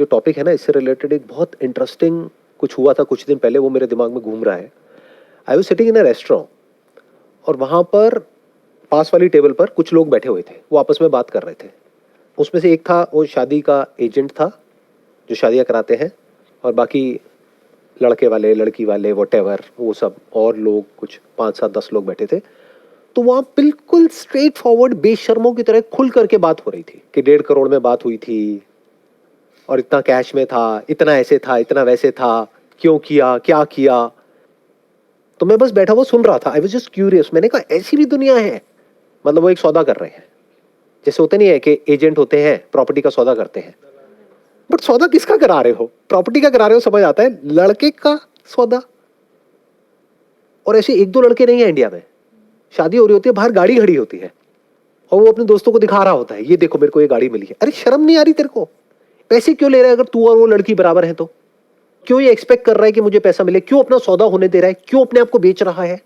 जो टॉपिक है ना, इससे रिलेटेड एक बहुत इंटरेस्टिंग कुछ हुआ था कुछ दिन पहले, वो मेरे दिमाग में घूम रहा है। I was sitting in a restaurant और वहाँ पर पास वाली टेबल पर कुछ लोग बैठे हुए थे, वो आपस में बात कर रहे थे। उसमें से एक था, वो शादी का एजेंट था जो शादियाँ कराते हैं, और बाकी लड़के वाले लड़की वाले वॉटेवर वो सब और लोग कुछ 5 7 10 लोग बैठे थे। तो वहाँ बिल्कुल स्ट्रेट फॉरवर्ड बेशर्मों की तरह खुल करके बात हो रही थी कि 1.5 करोड़ में बात हुई थी और इतना कैश में था, इतना ऐसे था, इतना वैसे था, क्यों किया, क्या किया। तो मैं बस बैठा हुआ सुन रहा था। I was just curious. मैंने कहा ऐसी भी दुनिया है। मतलब वो एक सौदा कर रहे हैं, जैसे होते नहीं है कि एजेंट होते हैं प्रॉपर्टी का सौदा करते हैं, बट सौदा किसका करा रहे हो? प्रॉपर्टी का करा रहे हो, समझ आता है, लड़के का सौदा। और ऐसे 1 2 लड़के नहीं है इंडिया में। शादी हो रही होती है, बाहर गाड़ी खड़ी होती है और वो अपने दोस्तों को दिखा रहा होता है, ये देखो मेरे को ये गाड़ी मिली है। अरे शर्म नहीं आ रही तेरे को? पैसे क्यों ले रहा है? अगर तू और वो लड़की बराबर है तो क्यों ये एक्सपेक्ट कर रहा है कि मुझे पैसा मिले? क्यों अपना सौदा होने दे रहा है? क्यों अपने आप को बेच रहा है?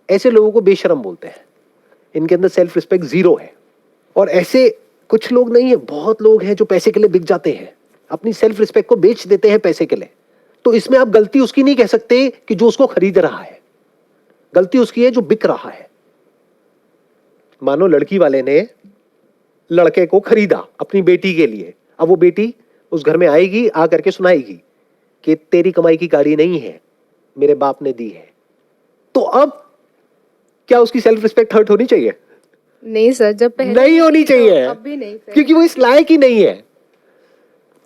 ऐसे लोगों को बेशरम बोलते हैं। इनके अंदर सेल्फ रिस्पेक्ट जीरो है। और ऐसे कुछ लोग नहीं है, बहुत लोग हैं जो पैसे के लिए बिक जाते हैं, अपनी सेल्फ रिस्पेक्ट को बेच देते हैं पैसे के लिए। तो इसमें आप गलती उसकी नहीं कह सकते कि जो उसको खरीद रहा है, गलती उसकी है जो बिक रहा है। मानो लड़की वाले ने लड़के को खरीदा अपनी बेटी के लिए। अब वो बेटी उस घर में आएगी, आ करके सुनाएगी कि तेरी कमाई की गाड़ी नहीं है, मेरे बाप ने दी है। तो अब क्या उसकी सेल्फ रिस्पेक्ट हर्ट होनी चाहिए? नहीं सर, जब पहले नहीं होनी चाहिए, तो अब भी नहीं सर। क्योंकि वो इस लायक ही नहीं है।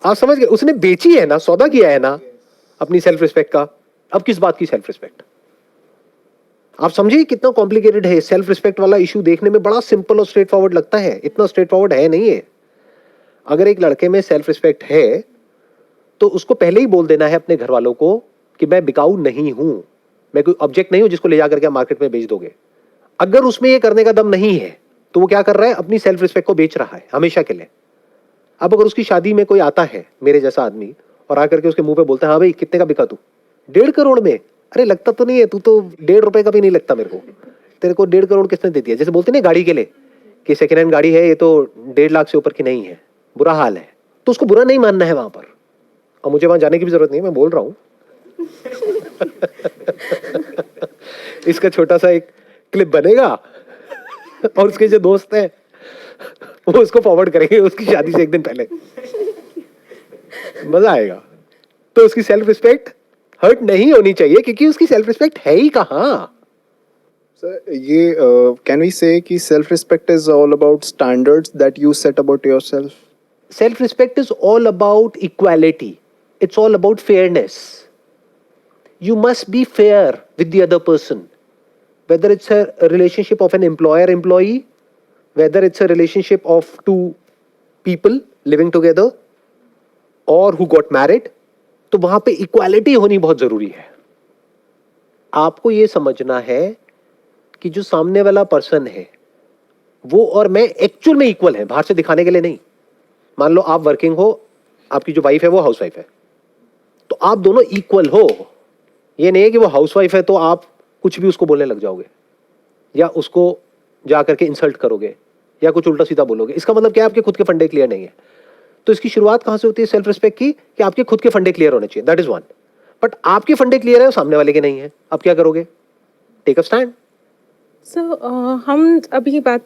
आप समझ गए? उसने बेची है ना, सौदा किया है ना अपनी सेल्फ रिस्पेक्ट का। अब किस बात की सेल्फ रिस्पेक्ट? आप समझिए कितना कॉम्प्लिकेटेड है। सेल्फ रिस्पेक्ट वाला इशू देखने में बड़ा सिंपल और स्ट्रेट फॉरवर्ड लगता है, इतना स्ट्रेट फॉरवर्ड है नहीं है। अगर एक लड़के में सेल्फ रिस्पेक्ट है तो उसको पहले ही बोल देना है अपने घर वालों को कि मैं बिकाऊ नहीं हूं, मैं कोई ऑब्जेक्ट नहीं हूं जिसको ले जाकर के मार्केट में बेच दोगे। अगर उसमें ये करने का दम नहीं है तो वो क्या कर रहा है? अपनी सेल्फ रिस्पेक्ट को बेच रहा है हमेशा के लिए। अब अगर उसकी शादी में कोई आता है मेरे जैसा आदमी और आकर के उसके मुंह पे बोलता है, हाँ भाई कितने का बिका तू? 1.5 करोड़ में। अरे लगता तो नहीं है, तू तो 1.5 रुपए का भी नहीं लगता मेरे को। तेरे को 1.5 करोड़ किसने दे दिया? जैसे बोलते नहीं गाड़ी के लिए कि सेकेंड हैंड गाड़ी है, ये तो 1.5 लाख से ऊपर की नहीं है, बुरा हाल है। तो उसको बुरा नहीं मानना है वहां पर। और मुझे वहां जाने की भी जरूरत नहीं है, मैं बोल रहा हूं। इसका छोटा सा एक क्लिप बनेगा और उसके जो दोस्त हैं वो उसको फॉरवर्ड करेंगे उसकी शादी से एक दिन पहले। मजा आएगा। तो उसकी सेल्फ रिस्पेक्ट हर्ट नहीं होनी चाहिए, क्योंकि उसकी सेल्फ रिस्पेक्ट है ही कहां। सर ये कैन वी से कि self respect is all about standards that you set about yourself? Self respect is all about equality, it's all about fairness. You must be fair with the other person, whether it's a relationship of an employer-employee, whether it's a relationship of two people living together or who got married. तो वहां पे equality होनी बहुत जरूरी है। आपको ये समझना है कि जो सामने वाला पर्सन है वो और मैं एक्चुअल में इक्वल है, बाहर से दिखाने के लिए नहीं। मान लो आप वर्किंग हो, आपकी जो वाइफ है वो हाउसवाइफ है, तो आप दोनों इक्वल हो। ये नहीं है कि वो हाउसवाइफ है तो आप कुछ भी उसको बोलने लग जाओगे या उसको जा करके इंसल्ट करोगे या कुछ उल्टा सीधा बोलोगे। इसका मतलब क्या है? आपके खुद के फंडे क्लियर नहीं है। तो इसकी शुरुआत कहां से होती है सेल्फ रिस्पेक्ट की? कि आपके खुद के फंडे क्लियर होने चाहिए, दैट इज वन। बट आपके फंडे क्लियर है, सामने वाले के नहीं है, अब क्या करोगे? Take a stand. सो हम अभी बात